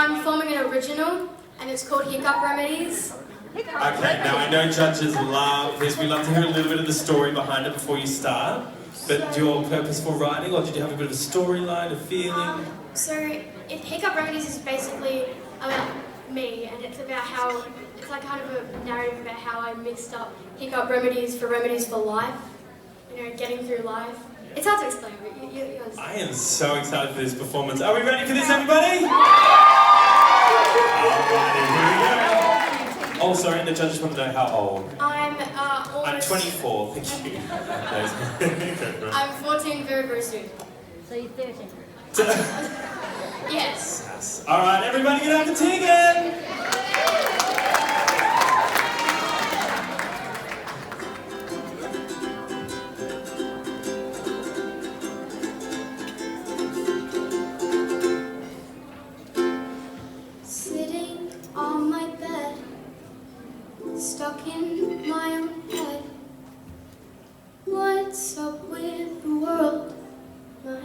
I'm performing an original, and it's called Hiccup Remedies. Okay, now I know judges love this. We love to hear a little bit of the story behind it before you start. But your purposeful writing, or did you have a bit of a storyline, a feeling? Hiccup Remedies is basically about me, and it's about how, it's like kind of a narrative about how I mixed up hiccup remedies for life. You know, getting through life. It's hard to explain, but you guys... I am so excited for this performance. Are we ready for this, everybody? Alrighty, here we go. Oh, sorry, and the judges want to know how old. I'm 24, thank you. I'm 14 very, very soon. So you're 13? Yes. Alright, everybody get out to Teagan! Sitting on my bed, stuck in my own head. What's up with the world? My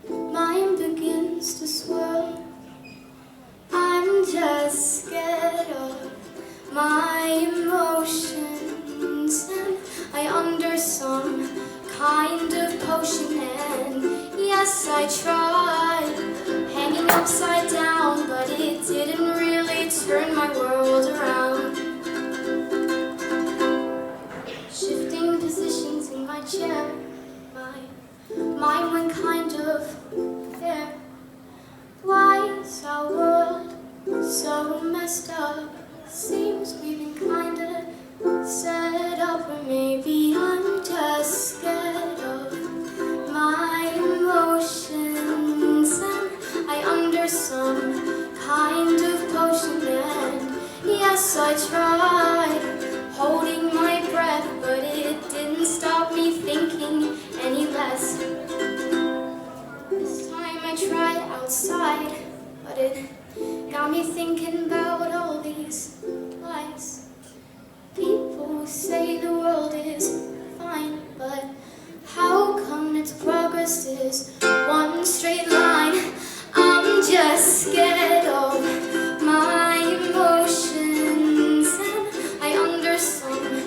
mind begins to swirl. I'm just scared of my emotions, and I under some kind of potion. And yes, I tried hanging upside down, but it didn't really turn my world around. Shifting positions in my chair, my mind went kind of there. Why is our world so messed up? Seems we've been kinda set up, or maybe I'm just scared of my emotions, and I under some kind of potion. And yes, I tried holding my breath, but it didn't stop me thinking any less. This time I tried outside, but it got me thinking about all these lies. People say the world is fine, but how come its progress is one straight line? I'm just scared of my emotions, and I under some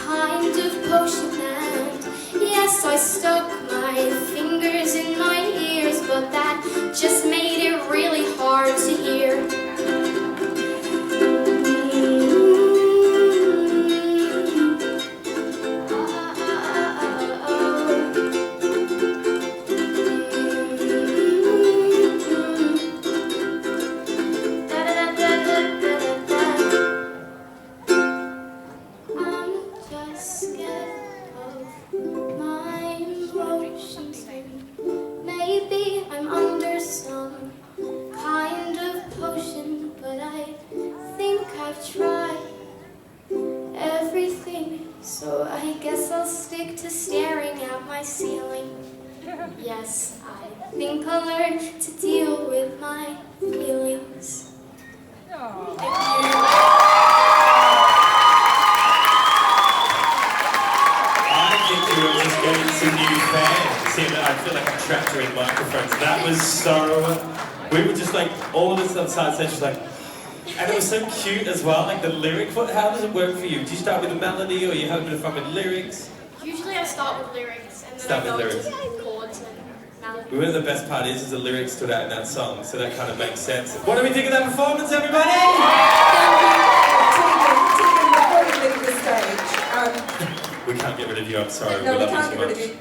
kind of potion. And yes, I stuck my fingers in my ears, but that just made it really hard to hear. So I guess I'll stick to staring at my ceiling. Yes, I think I'll learn to deal with my feelings. Thank you. I think we were just getting some new fans. See, I feel like I'm trapped during microphones. That was so... We were just like, all of us on stage just like... And it was so cute as well, like the lyric. How does it work for you? Do you start with a melody, or you have a bit of fun with lyrics? Usually I start with lyrics, and then I go into chords and melodies. One of the best part is the lyrics stood out in that song, so that kind of makes sense. What do we think of that performance, everybody? Teagan, before you leave the stage, we can't get rid of you, I'm sorry, no, we love can't you get so rid of much. you.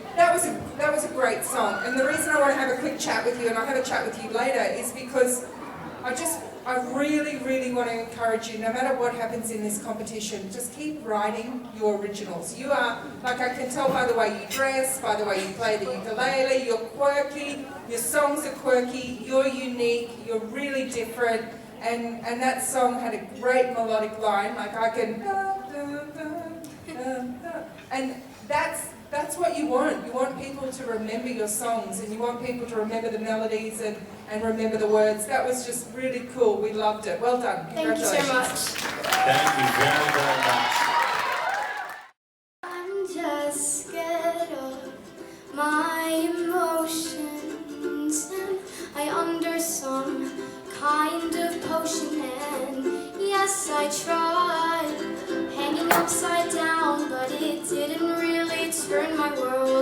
That was a great song, and the reason I want to have a quick chat with you, and I'll have a chat with you later, is because I really, really want to encourage you, no matter what happens in this competition, just keep writing your originals. You are, like I can tell by the way you dress, by the way you play the ukulele, you're quirky, your songs are quirky, you're unique, you're really different, and that song had a great melodic line, like I can, and that's what you want. You want people to remember your songs, and you want people to remember the melodies and remember the words. That was just really cool. We loved it. Well done. Congratulations. Thank you so much. Thank you very, very much. I'm just scared of my emotions, and I under some kind of ocean, and yes, I tried hanging upside down, but it didn't really turn my world